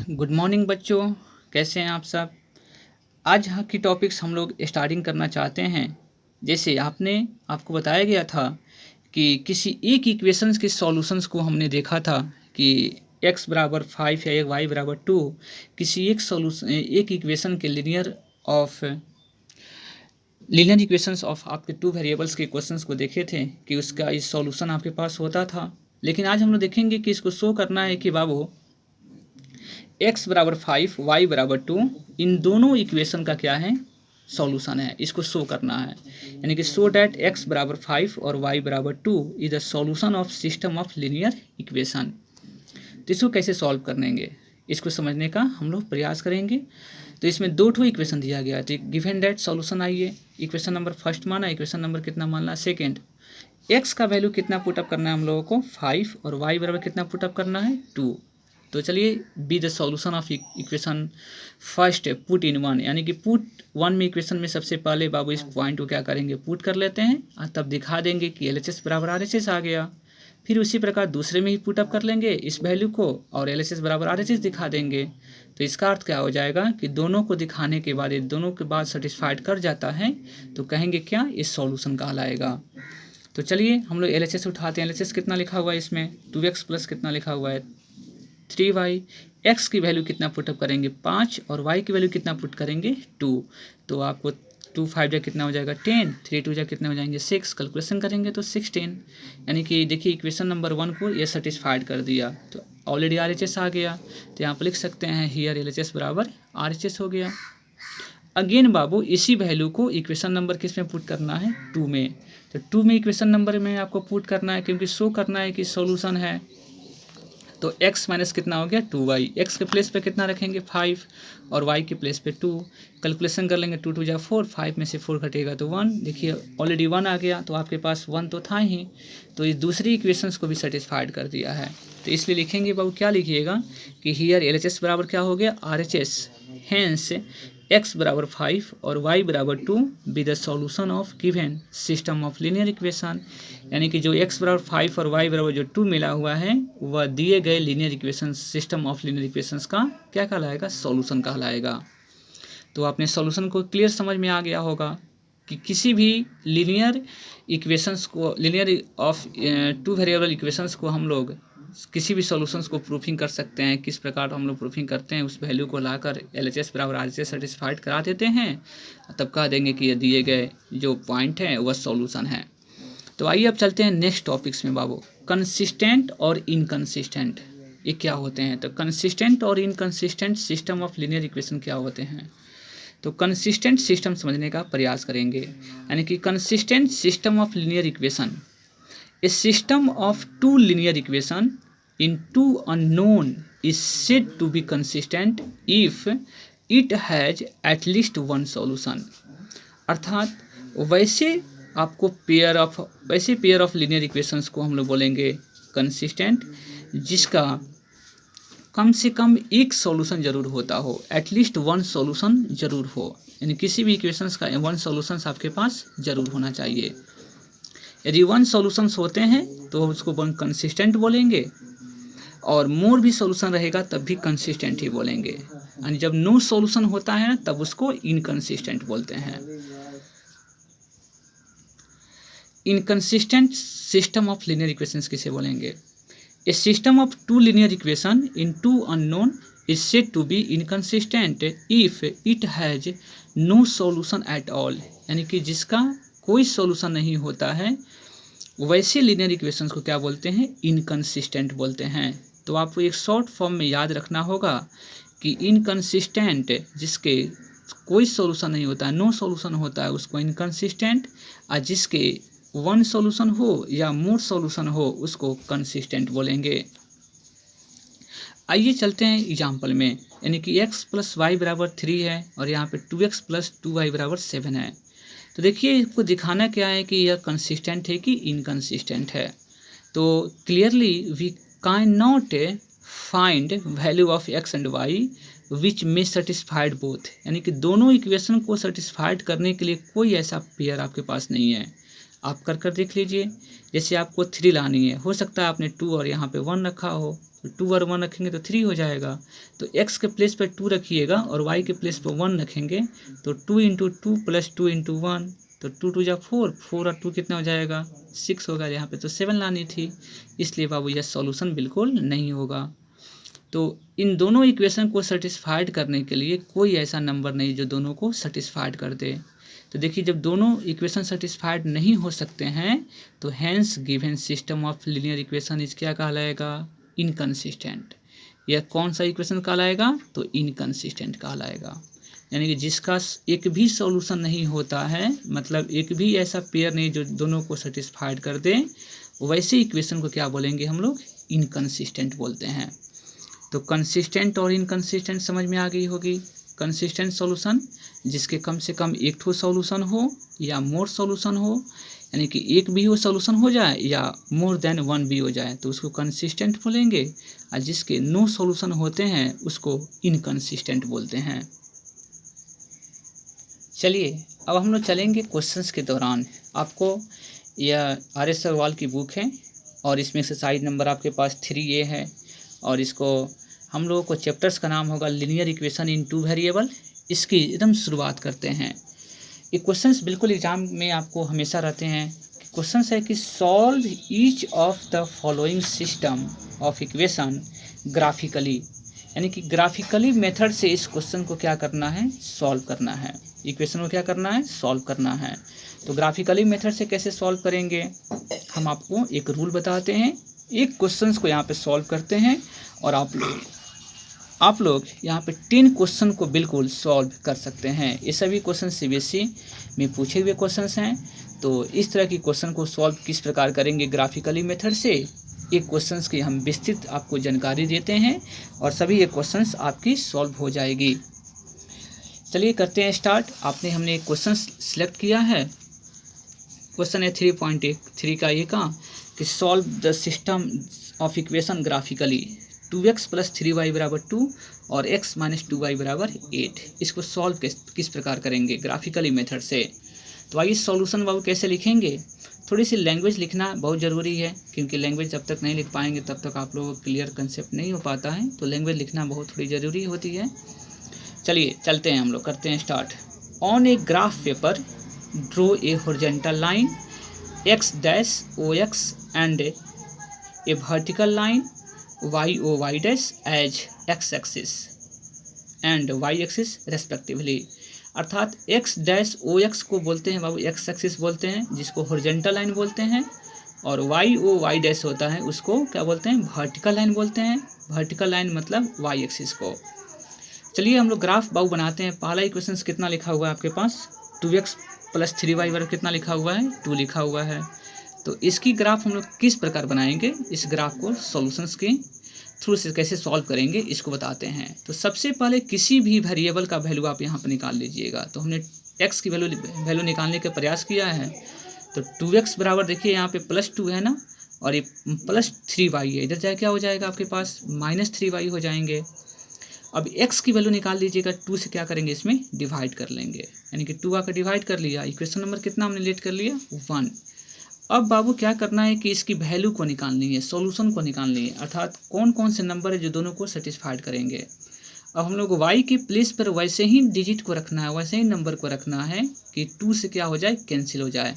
Good morning बच्चों, कैसे हैं आप सब। आज यहाँ की टॉपिक्स हम लोग स्टार्टिंग करना चाहते हैं। जैसे आपको बताया गया था कि किसी एक इक्वेशंस के सॉल्यूशंस को हमने देखा था कि x बराबर 5 या y बराबर 2 किसी एक इक्वेशन के लीनियर इक्वेशंस ऑफ आपके टू वेरिएबल्स के क्वेश्चंस को देखे थे कि उसका इस सॉल्यूशन आपके पास होता था। लेकिन आज हम लोग देखेंगे कि इसको शो करना है कि बाबू x बराबर 5 y बराबर 2 इन दोनों इक्वेशन का क्या है, सॉल्यूशन है। इसको शो करना है, यानी कि शो डैट x बराबर 5 और y बराबर 2 is the solution of system of linear equation. तो इसको कैसे सॉल्व करेंगे, इसको समझने का हम लोग प्रयास करेंगे। तो इसमें दो ठो इक्वेशन दिया गया है, तो गिवन डैट सॉल्यूशन आइए। इक्वेशन नंबर फर्स्ट माना, इक्वेशन नंबर कितना मानना, सेकेंड। x का वैल्यू कितना पुटअप करना है हम लोगों को 5 और y बराबर कितना पुटअप करना है 2। तो चलिए be the solution of equation first put in one, यानी कि पुट वन में इक्वेशन में सबसे पहले बाबू इस पॉइंट को क्या करेंगे, पुट कर लेते हैं और तब दिखा देंगे कि LHS बराबर RHS आ गया। फिर उसी प्रकार दूसरे में ही पुटअप कर लेंगे इस वैल्यू को और LHS बराबर RHS दिखा देंगे। तो इसका अर्थ क्या हो जाएगा कि दोनों को दिखाने के बाद, दोनों के बाद सेटिस्फाइड कर जाता है तो कहेंगे क्या, इस सॉल्यूशन कहलाएगा। तो चलिए हम लोग LHS उठाते हैं। LHS कितना लिखा हुआ है इसमें, 2x प्लस कितना लिखा हुआ है 3y। x की वैल्यू कितना पुटअप करेंगे 5 और y की वैल्यू कितना पुट करेंगे 2। तो आपको 2 5 जा कितना हो जाएगा 10, 3 2 जा कितने हो जाएंगे 6, कैलकुलेशन करेंगे तो 16। यानी कि देखिए इक्वेशन नंबर 1 को ये सेटिस्फाइड कर दिया, तो ऑलरेडी RHS आ गया। तो यहाँ पर लिख सकते हैं हियर LHS बराबर RHS हो गया। अगेन बाबू इसी वैल्यू को इक्वेशन नंबर किस में पुट करना है 2 में। तो 2 में इक्वेशन नंबर में आपको पुट करना है, क्योंकि शो करना है कि सॉल्यूशन है। तो x माइनस कितना हो गया 2y, x के प्लेस पे कितना रखेंगे 5 और y के प्लेस पे 2, कैलकुलेशन कर लेंगे 2 2 जा 4, 5 में से 4 घटेगा तो 1। देखिए ऑलरेडी 1 आ गया, तो आपके पास 1 तो था ही, तो इस दूसरी इक्वेशंस को भी सेटिस्फाइड कर दिया है। तो इसलिए लिखेंगे बाबू, क्या लिखिएगा कि हियर LHS बराबर क्या हो गया RHS, हेंस x बराबर 5 और y बराबर 2 be the solution of given system of linear equation. यानी कि जो x बराबर 5 और y बराबर जो 2 मिला हुआ है वह दिए गए linear equation system of linear equations का क्या कहलाएगा, सॉल्यूशन कहलाएगा। तो आपने सॉल्यूशन को क्लियर समझ में आ गया होगा कि किसी भी लीनियर इक्वेशंस को, linear of two variable equations को हम लोग किसी भी सॉल्यूशंस को प्रूफिंग कर सकते हैं। किस प्रकार हम लोग प्रूफिंग करते हैं, उस वैल्यू को लाकर LHS बराबर RHS सेटिस्फाइड करा देते हैं, तब कह देंगे कि ये दिए गए जो पॉइंट है वह सॉल्यूशन है। तो आइए अब चलते हैं नेक्स्ट टॉपिक्स में बाबू, कंसिस्टेंट और इनकंसिस्टेंट ये क्या होते हैं। तो कंसिस्टेंट और inconsistent system of linear equation क्या होते हैं। तो कंसिस्टेंट सिस्टम समझने का प्रयास करेंगे, यानी कि consistent system of linear equation, A system of two linear equation in two unknown is said to be consistent if it has at least one solution। अर्थात वैसे पेयर ऑफ लीनियर इक्वेशंस को हम लोग बोलेंगे कंसिस्टेंट, जिसका कम से कम एक solution जरूर होता हो, एटलीस्ट वन सॉल्यूशन जरूर हो। यानी किसी भी इक्वेशंस का वन सॉल्यूशंस आपके पास जरूर होना चाहिए। यदि वन सॉल्यूशंस होते हैं तो उसको वन कंसिस्टेंट बोलेंगे, और मोर भी सॉल्यूशन रहेगा तब भी कंसिस्टेंट ही बोलेंगे। यानी जब नो सॉल्यूशन होता है तब उसको इनकंसिस्टेंट बोलते हैं। Inconsistent system of linear equations किसे बोलेंगे। A system of two linear equation in two unknown is said to be inconsistent if it has no solution at all. यानी कि जिसका कोई सॉल्यूशन नहीं होता है, वैसे लीनियर इक्वेशंस को क्या बोलते हैं, इनकंसिस्टेंट बोलते हैं। तो आपको एक शॉर्ट फॉर्म में याद रखना होगा कि इनकंसिस्टेंट जिसके कोई सॉल्यूशन नहीं होता है, नो सॉल्यूशन होता है, उसको इनकंसिस्टेंट, और जिसके वन सॉल्यूशन हो या मोर सॉल्यूशन हो उसको कंसिस्टेंट बोलेंगे। आइए चलते हैं एग्जाम्पल में, यानी कि x प्लस वाई बराबर 3 है और यहाँ पे 2x प्लस 2y बराबर 7 है। तो देखिए इसको दिखाना क्या है कि यह कंसिस्टेंट है कि इनकंसिस्टेंट है। तो clearly we can not find value of x and y which may satisfied both. यानी कि दोनों इक्वेशन को सेटिस्फाइड करने के लिए कोई ऐसा पेयर आपके पास नहीं है। आप कर देख लीजिए। जैसे आपको 3 लानी है, हो सकता है आपने 2 और यहाँ पे 1 रखा हो, तो 2 और 1 रखेंगे तो 3 हो जाएगा। तो x के प्लेस पर 2 रखिएगा और y के प्लेस पर 1 रखेंगे तो 2 इंटू 2 प्लस 2 इंटू 1, तो 2 2 जा 4, 4 और 2 कितना हो जाएगा 6 होगा। यहाँ पे तो 7 लानी थी, इसलिए बाबू यह सॉल्यूशन बिल्कुल नहीं होगा। तो इन दोनों इक्वेशन को सेटिस्फाइड करने के लिए कोई ऐसा नंबर नहीं जो दोनों को सेटिस्फाइड कर दे। तो देखिए जब दोनों इक्वेशन सेटिस्फाइड नहीं हो सकते हैं तो hence given system of linear equation इस क्या कहलाएगा, इनकंसिस्टेंट। यह कौन सा इक्वेशन कहलाएगा, तो इनकंसिस्टेंट कहलाएगा। यानी कि जिसका एक भी सॉल्यूशन नहीं होता है, मतलब एक भी ऐसा पेयर नहीं जो दोनों को सेटिस्फाइड कर दे, वैसे इक्वेशन को क्या बोलेंगे हम लोग, इनकंसिस्टेंट बोलते हैं। तो कंसिस्टेंट और इनकंसिस्टेंट समझ में आ गई होगी। कंसिस्टेंट सॉल्यूशन जिसके कम से कम एक ठो सॉल्यूशन हो या मोर सॉल्यूशन हो, यानी कि एक भी हो सॉल्यूशन हो जाए या मोर देन वन भी हो जाए तो उसको कंसिस्टेंट बोलेंगे, और जिसके नो सॉल्यूशन होते हैं उसको इनकंसिस्टेंट बोलते हैं। चलिए अब हम लोग चलेंगे क्वेश्चंस के दौरान। आपको यह RS अग्रवाल की बुक है और इसमें एक्सरसाइज नंबर आपके पास 3A है और इसको हम लोगों को चैप्टर्स का नाम होगा लीनियर इक्वेशन इन 2 वेरिएबल। इसकी एकदम शुरुआत करते हैं। ये क्वेश्चंस बिल्कुल एग्जाम में आपको हमेशा रहते हैं। क्वेश्चंस है कि solve each of the following system of equation graphically, यानी कि ग्राफिकली मेथड से इस क्वेश्चन को क्या करना है, सॉल्व करना है। इक्वेशन को क्या करना है, सॉल्व करना है। तो ग्राफिकली मेथड से कैसे सॉल्व करेंगे, हम आपको एक रूल बताते हैं। एक क्वेश्चंस को यहाँ पे सॉल्व करते हैं और आप लोग यहाँ पे 10 क्वेश्चन को बिल्कुल सॉल्व कर सकते हैं। ये सभी क्वेश्चन CBSE में पूछे हुए क्वेश्चंस हैं। तो इस तरह की क्वेश्चन को सॉल्व किस प्रकार करेंगे ग्राफिकली मेथड से, एक क्वेश्चंस की हम विस्तृत आपको जानकारी देते हैं और सभी ये क्वेश्चंस आपकी सॉल्व हो जाएगी। चलिए करते हैं स्टार्ट। हमने एक क्वेश्चन सिलेक्ट किया है। क्वेश्चन है 3.3 का ये का कि solve the system of equation graphically 2x + 3y = 2 और x - 2y = 8। इसको सॉल्व किस प्रकार करेंगे ग्राफिकली मेथड से। तो आइए सॉल्यूशन बाबू कैसे लिखेंगे। थोड़ी सी लैंग्वेज लिखना बहुत ज़रूरी है, क्योंकि लैंग्वेज जब तक नहीं लिख पाएंगे तब तक आप लोगों को क्लियर कंसेप्ट नहीं हो पाता है। तो लैंग्वेज लिखना बहुत थोड़ी ज़रूरी होती है। चलिए चलते हैं, हम लोग करते हैं start. On a graph paper draw a horizontal line x dash OX and a vertical line YOY dash as x axis and y axis respectively. अर्थात x डैश OX को बोलते हैं बाबू x एक्सिस बोलते हैं, जिसको हॉरिजॉन्टल लाइन बोलते हैं, और YOY डैश होता है उसको क्या बोलते हैं, वर्टिकल लाइन बोलते हैं। वर्टिकल लाइन मतलब y एक्सिस को। चलिए हम लोग ग्राफ बाबू बनाते हैं। पहला इक्वेशन कितना लिखा हुआ है आपके पास, 2x + 3y = कितना लिखा हुआ है, 2 लिखा हुआ है। तो इसकी ग्राफ हम लोग किस प्रकार बनाएंगे, इस ग्राफ को सॉल्यूशंस के थ्रू से कैसे सॉल्व करेंगे इसको बताते हैं। तो सबसे पहले किसी भी वेरिएबल का वैल्यू आप यहाँ पर निकाल लीजिएगा। तो हमने x की वैल्यू निकालने का प्रयास किया है। तो 2x बराबर देखिए यहाँ पे +2 है ना, और ये +3y है, इधर जाए क्या हो जाएगा आपके पास -3y हो जाएंगे। अब x की वैल्यू निकाल लीजिएगा, 2 से क्या करेंगे इसमें डिवाइड कर लेंगे, यानी कि 2 आकर डिवाइड कर लिया। इक्वेशन नंबर कितना हमने लेट कर लिया, 1। अब बाबू क्या करना है कि इसकी वैल्यू को निकालनी है, सॉल्यूशन को निकालनी है, अर्थात कौन कौन से नंबर है जो दोनों को सेटिस्फाइड करेंगे। अब हम लोग y के प्लेस पर वैसे ही डिजिट को रखना है, वैसे ही नंबर को रखना है कि 2 से क्या हो जाए, कैंसिल हो जाए।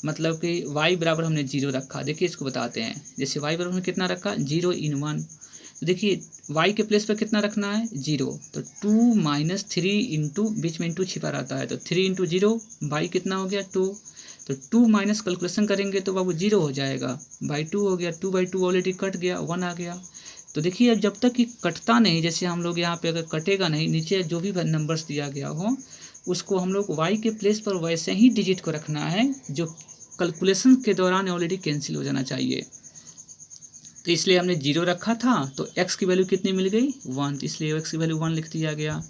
मतलब कि y बराबर हमने 0 रखा। देखिए इसको बताते हैं, जैसे y बराबर हमने कितना रखा, 0 इन 1। तो देखिए y के प्लेस पर कितना रखना है, 0। तो 2 - 3 इंटू, बीच में इंटू छिपा रहता है, तो 3 इंटू 0 y कितना हो गया, 2। तो 2 माइनस कैलकुलेशन करेंगे तो बाबू 0 हो जाएगा, बाई 2 हो गया, 2/2 ऑलरेडी कट गया, 1 आ गया। तो देखिए जब तक कि कटता नहीं, जैसे हम लोग यहाँ पे अगर कटेगा नहीं, नीचे जो भी नंबर्स दिया गया हो उसको हम लोग y के प्लेस पर वैसे ही डिजिट को रखना है जो कैलकुलेशन के दौरान ऑलरेडी कैंसिल हो जाना चाहिए। तो इसलिए हमने 0 रखा था, तो x की वैल्यू कितनी मिल गई, 1, इसलिए x की वैल्यू 1 लिख दिया गया।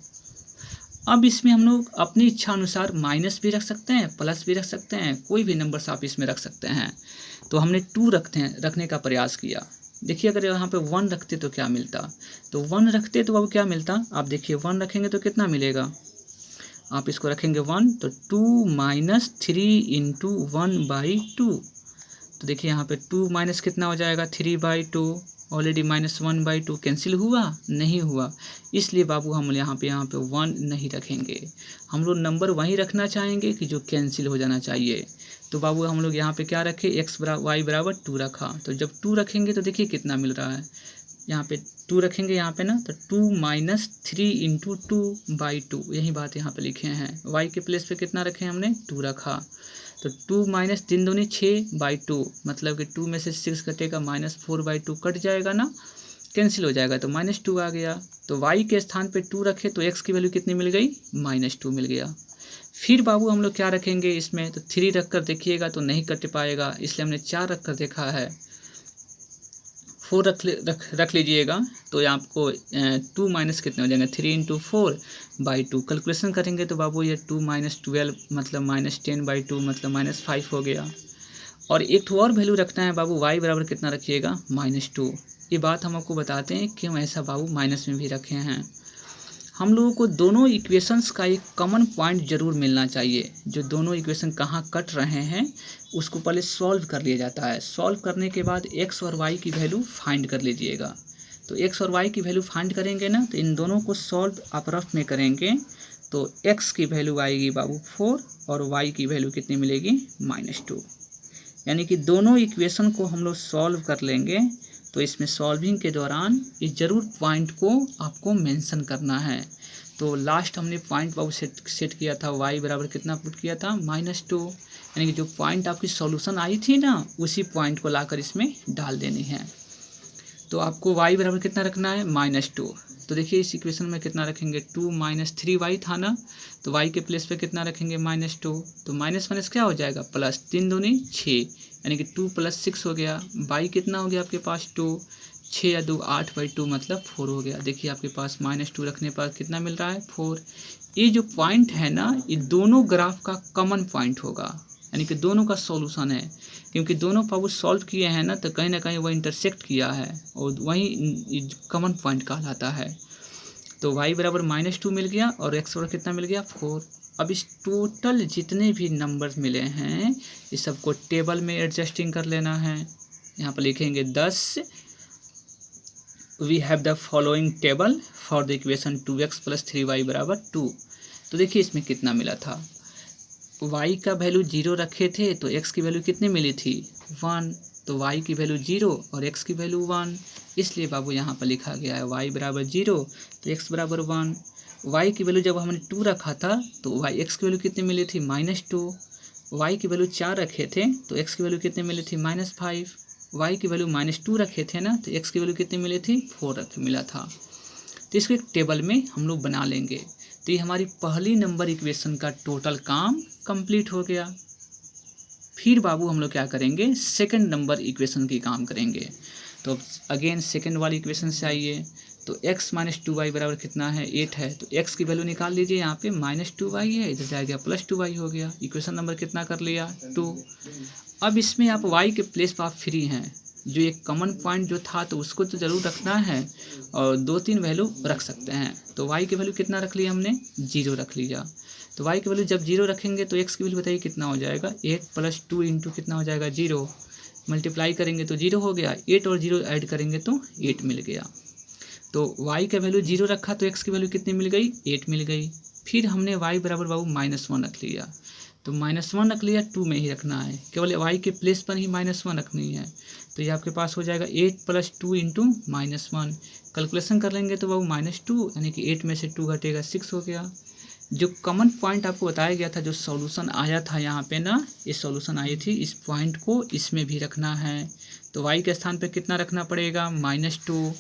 अब इसमें हम लोग अपनी इच्छा अनुसार माइनस भी रख सकते हैं, प्लस भी रख सकते हैं, कोई भी नंबर्स आप इसमें रख सकते हैं। तो हमने 2 रखने का प्रयास किया। देखिए अगर यहाँ पे 1 रखते तो क्या मिलता, तो 1 रखते तो अब क्या मिलता, आप देखिए 1 रखेंगे तो कितना मिलेगा, आप इसको रखेंगे 1, तो 2 - 3 इंटू 1/2। तो देखिए यहाँ पे 2 माइनस कितना हो जाएगा, 3/2। ऑलरेडी -1/2 कैंसिल हुआ नहीं हुआ, इसलिए बाबू हम यहाँ पे 1 नहीं रखेंगे। हम लोग नंबर वहीं रखना चाहेंगे कि जो कैंसिल हो जाना चाहिए। तो बाबू हम लोग यहाँ पे क्या रखे, y बराबर 2 रखा। तो जब 2 रखेंगे तो देखिए कितना मिल रहा है, यहाँ पे 2 रखेंगे यहाँ पे ना, तो 2 - 3 × 2/2, यही बात यहाँ पे लिखे हैं। y के प्लेस पे कितना रखे हमने, 2 रखा। तो 2 - 3 दूनी 6/2, मतलब कि 2 में से 6 कटेगा, -4/2 कट जाएगा ना, कैंसिल हो जाएगा, तो -2 आ गया। तो y के स्थान पे 2 रखे तो x की वैल्यू कितनी मिल गई, -2 मिल गया। फिर बाबू हम लोग क्या रखेंगे इसमें, तो 3 रख कर देखिएगा तो नहीं कट पाएगा, इसलिए हमने 4 रख कर देखा है। 4 रख लीजिएगा तो आपको 2 माइनस कितने हो जाएंगे, 3 × 4/2। कैलकुलेशन करेंगे तो बाबू ये 2 - 12 मतलब -10/2 मतलब -5 हो गया। और एक तो और वैल्यू रखना है बाबू, y बराबर कितना रखिएगा, -2। ये बात हम आपको बताते हैं क्यों ऐसा बाबू माइनस में भी रखे हैं। हम लोगों को दोनों इक्वेशंस का एक कॉमन पॉइंट जरूर मिलना चाहिए। जो दोनों इक्वेशन कहाँ कट रहे हैं उसको पहले सॉल्व कर लिया जाता है। सॉल्व करने के बाद x और y की वैल्यू फाइंड कर लीजिएगा। तो x और y की वैल्यू फाइंड करेंगे ना, तो इन दोनों को सॉल्व आप रफ में करेंगे तो x की वैल्यू आएगी बाबू 4 और y की वैल्यू कितनी मिलेगी, -2। यानी कि दोनों इक्वेशन को हम लोग सॉल्व कर लेंगे। तो इसमें सॉल्विंग के दौरान ये जरूर पॉइंट को आपको मेंशन करना है। तो लास्ट हमने पॉइंट बाबू सेट किया था, y बराबर कितना पुट किया था, -2। यानी कि जो पॉइंट आपकी सॉल्यूशन आई थी ना, उसी पॉइंट को लाकर इसमें डाल देनी है। तो आपको y बराबर कितना रखना है, -2। तो देखिए इस इक्वेशन में कितना रखेंगे, 2 - 3y था ना, तो y के प्लेस पे कितना रखेंगे, -2। तो माइनस माइनस क्या हो जाएगा, प्लस, 3 दूनी 6, यानी कि 2 + 6 हो गया। y कितना हो गया आपके पास, 2, 6 या 2 8/2 मतलब 4 हो गया। देखिए आपके पास -2 रखने पर कितना मिल रहा है, 4। ये जो पॉइंट है ना, ये दोनों ग्राफ का कॉमन पॉइंट होगा, यानी कि दोनों का सॉल्यूशन है। क्योंकि दोनों बाबू सॉल्व किए हैं ना, तो कहीं ना कहीं वो इंटरसेक्ट किया है और वही कॉमन पॉइंट कहलाता है। तो y बराबर -2 मिल गया और x बराबर कितना मिल गया, 4। अब इस टोटल जितने भी नंबर्स मिले हैं इस सबको टेबल में एडजस्टिंग कर लेना है। यहाँ पर लिखेंगे 10, we have the following table for the equation 2x + 3y = 2। तो देखिए इसमें कितना मिला था, y का वैल्यू 0 रखे थे तो x की वैल्यू कितनी मिली थी, 1। तो y की वैल्यू 0 और x की वैल्यू 1, इसलिए बाबू यहाँ पर लिखा गया है y बराबर 0 तो x बराबर 1। y की वैल्यू जब हमने 2 रखा था तो x की वैल्यू कितनी मिली थी, -2। y की वैल्यू 4 रखे थे तो x की वैल्यू कितनी मिली थी, -5। y की वैल्यू -2 रखे थे ना, तो x की वैल्यू कितनी मिली थी, 4 मिला था। तो इसको एक टेबल में हम लोग बना लेंगे। तो ये हमारी पहली नंबर इक्वेशन का टोटल काम कंप्लीट हो गया। फिर बाबू हम लोग क्या करेंगे, सेकंड नंबर इक्वेशन की काम करेंगे। तो अगेन सेकंड वाली इक्वेशन से आइए। तो x - 2y बराबर कितना है, 8 है। तो x की वैल्यू निकाल लीजिए, यहाँ पे -2y है, इधर जाएगा +2y हो गया। इक्वेशन नंबर कितना कर लिया, 2। अब इसमें आप y के प्लेस पर आप फ्री हैं, जो एक कॉमन पॉइंट जो था तो उसको तो ज़रूर रखना है और 2-3 वैल्यू रख सकते हैं। तो y की वैल्यू कितना रख लिया हमने, 0 रख लिया। तो y की वैल्यू जब 0 रखेंगे तो x की वैल्यू बताइए कितना हो जाएगा, 8 + 2 × कितना हो जाएगा, 0। मल्टीप्लाई करेंगे तो 0 हो गया, 8 और 0 ऐड करेंगे तो 8 मिल गया। तो y का वैल्यू 0 रखा तो x की वैल्यू कितनी मिल गई, 8 मिल गई। फिर हमने y बराबर बाबू -1 रख लिया। तो -1 रख लिया, 2 में ही रखना है, केवल y के प्लेस पर ही -1 रखनी है। तो ये आपके पास हो जाएगा 8 + 2 × -1। कैलकुलेशन कर लेंगे तो बाबू -2, यानी कि 8 में से 2 घटेगा, 6 हो गया। जो कॉमन पॉइंट आपको बताया गया था, जो सॉल्यूशन आया था यहाँ पे ना, ये सॉल्यूशन आई थी, इस पॉइंट को इसमें भी रखना है। तो y के स्थान पे कितना रखना पड़ेगा, -2।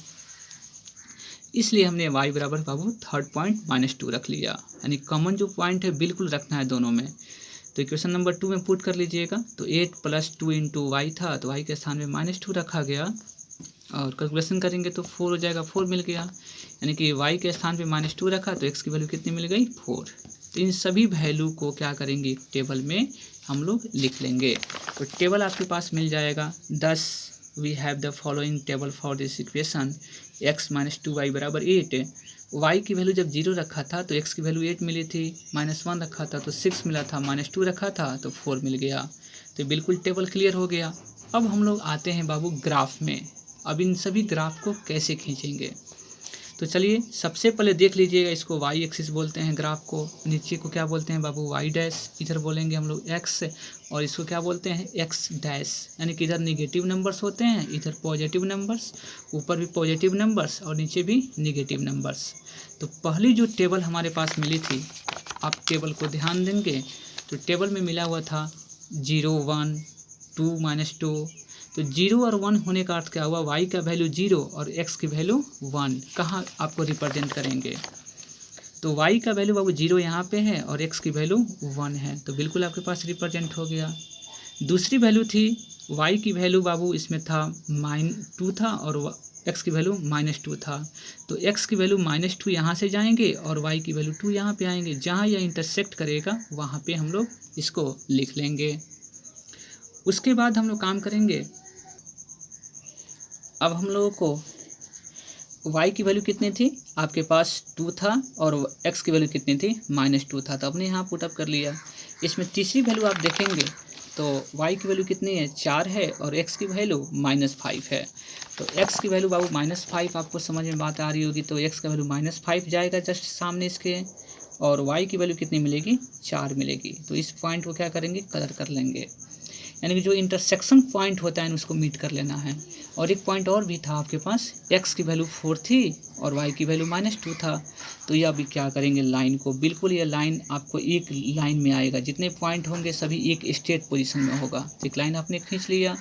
इसलिए हमने y बराबर बाबू थर्ड पॉइंट -2 रख लिया, यानी कॉमन जो पॉइंट है बिल्कुल रखना है दोनों में। तो इक्वेशन नंबर 2 में पुट कर लीजिएगा। तो 8 + 2 × y था, तो y के स्थान में -2 रखा गया और कैलकुलेशन करेंगे तो 4 हो जाएगा, 4 मिल गया। यानी कि y के स्थान पे -2 रखा तो x की वैल्यू कितनी मिल गई, 4। तो इन सभी वैल्यू को क्या करेंगे, टेबल में हम लोग लिख लेंगे। तो टेबल आपके पास मिल जाएगा 10, we have the following table for this equation x - 2y = 8। y की वैल्यू जब 0 रखा था तो x की वैल्यू 8 मिली थी, -1 रखा था तो 6 मिला था, -2 रखा था तो 4 मिल गया। तो बिल्कुल टेबल क्लियर हो गया। अब हम लोग आते हैं बाबू ग्राफ में। अब इन सभी ग्राफ को कैसे खींचेंगे, तो चलिए सबसे पहले देख लीजिएगा, इसको वाई एक्सिस बोलते हैं ग्राफ को, नीचे को क्या बोलते हैं बाबू वाई डैश, इधर बोलेंगे हम लोग एक्स, और इसको क्या बोलते हैं एक्स डैश, यानी कि इधर निगेटिव नंबर्स होते हैं, इधर पॉजिटिव नंबर्स, ऊपर भी पॉजिटिव नंबर्स और नीचे भी निगेटिव नंबर्स। तो पहली जो टेबल हमारे पास मिली थी, आप टेबल को ध्यान देंगे तो टेबल में मिला हुआ था 0 1 2 -2। तो 0 और 1 होने का अर्थ क्या हुआ, y का वैल्यू 0 और x की वैल्यू 1 कहाँ आपको रिप्रेजेंट करेंगे, तो y का वैल्यू बाबू 0 यहाँ पे है और x की वैल्यू 1 है, तो बिल्कुल आपके पास रिप्रेजेंट हो गया। दूसरी वैल्यू थी y की वैल्यू बाबू इसमें था -2 था और x की वैल्यू -2 था, तो x की वैल्यू -2 यहाँ से जाएंगे और y की वैल्यू 2 यहाँ पे आएंगे, जहाँ यह इंटरसेक्ट करेगा वहाँ पे हम लोग इसको लिख लेंगे। उसके बाद हम लोग काम करेंगे, अब हम लोगों को y की वैल्यू कितनी थी आपके पास 2 था और x की वैल्यू कितनी थी -2 था, तो आपने यहाँ पुटअप कर लिया। इसमें तीसरी वैल्यू आप देखेंगे तो y की वैल्यू कितनी है 4 है और x की वैल्यू -5 है, तो x की वैल्यू बाबू -5 आपको समझ में बात आ रही होगी, तो x का वैल्यू -5 जाएगा जस्ट सामने इसके, और y की वैल्यू कितनी मिलेगी 4 मिलेगी। तो इस पॉइंट को क्या करेंगे कलर कर लेंगे, यानी कि जो इंटरसेक्शन पॉइंट होता है उसको मीट कर लेना है। और एक पॉइंट और भी था आपके पास, x की वैल्यू 4 थी और y की वैल्यू -2 था, तो ये अभी क्या करेंगे लाइन को, बिल्कुल ये लाइन आपको एक लाइन में आएगा, जितने पॉइंट होंगे सभी एक स्ट्रेट पोजीशन में होगा। एक लाइन आपने खींच लिया,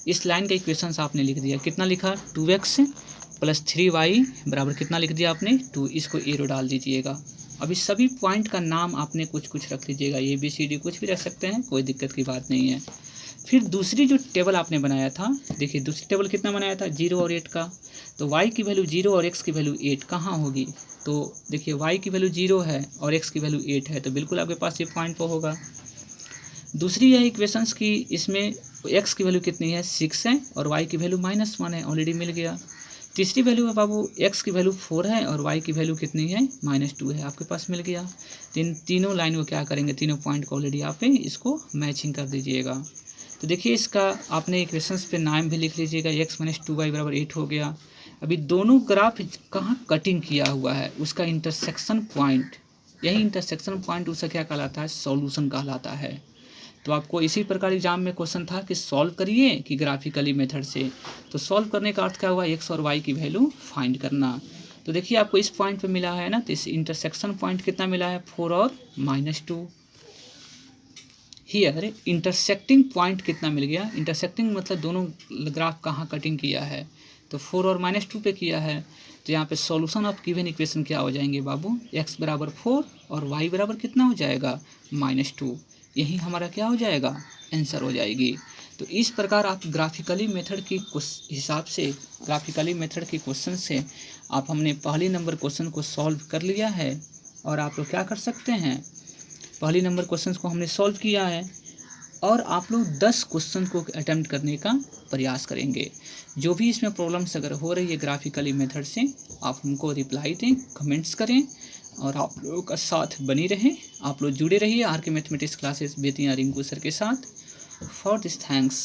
इस लाइन का इक्वेशंस आपने लिख दिया, कितना लिखा 2x + 3y बराबर कितना लिख दिया आपने 2, इसको एरो डाल दीजिएगा। अभी सभी पॉइंट का नाम आपने कुछ कुछ रख लीजिएगा, ABCD कुछ भी रख सकते हैं, कोई दिक्कत की बात नहीं है। फिर दूसरी जो टेबल आपने बनाया था, देखिए दूसरी टेबल कितना बनाया था 0 और 8 का, तो y की वैल्यू 0 और x की वैल्यू 8 कहाँ होगी, तो देखिए y की वैल्यू 0 है और x की वैल्यू 8 है, तो बिल्कुल आपके पास ये पॉइंट पर होगा। दूसरी यह इक्वेशंस की, इसमें x की वैल्यू कितनी है 6 है और y की वैल्यू -1 है, ऑलरेडी मिल गया। तीसरी वैल्यू है बाबू x की वैल्यू 4 है और y की वैल्यू कितनी है -2 है, आपके पास मिल गया। तीनों लाइन को क्या करेंगे, तीनों पॉइंट को ऑलरेडी आप इसको मैचिंग कर दीजिएगा। तो देखिए इसका आपने इक्वेशंस पे नाम भी लिख लीजिएगा, x - 2y = 8 हो गया। अभी दोनों ग्राफ कहाँ कटिंग किया हुआ है उसका इंटरसेक्शन पॉइंट, यही इंटरसेक्शन पॉइंट उसका क्या कहलाता है सॉल्यूशन कहलाता है। तो आपको इसी प्रकार एग्जाम में क्वेश्चन था कि सॉल्व करिए कि ग्राफिकली मेथड से, तो सॉल्व करने का अर्थ क्या हुआ x और y की वैल्यू फाइंड करना। तो देखिए आपको इस पॉइंट पे मिला है ना, तो इस इंटरसेक्शन पॉइंट कितना मिला है 4 और -2। हियर इंटरसेक्टिंग पॉइंट कितना मिल गया, इंटरसेक्टिंग मतलब दोनों ग्राफ कहाँ कटिंग किया है, तो 4 और -2 पे किया है। तो यहाँ पे सॉल्यूशन ऑफ गिवन इक्वेशन क्या हो जाएंगे बाबू, x = 4 और y बराबर कितना हो जाएगा -2, यही हमारा क्या हो जाएगा आंसर हो जाएगी। तो इस प्रकार आप ग्राफिकली मेथड की हिसाब से, ग्राफिकली मेथड के क्वेश्चन से आप हमने पहली नंबर क्वेश्चन को सॉल्व कर लिया है, और आप लोग क्या कर सकते हैं, पहली नंबर क्वेश्चन को हमने सॉल्व किया है और आप लोग 10 क्वेश्चन को अटेम्प्ट करने का प्रयास करेंगे। जो भी इसमें प्रॉब्लम्स अगर हो रही है ग्राफिकली मेथड से, आप हमको रिप्लाई दें, कमेंट्स करें, और आप लोगों का साथ बनी रहे। आप लोग जुड़े रहिए RK mathematics classes Bettiah Rinku sir के साथ। For this thanks.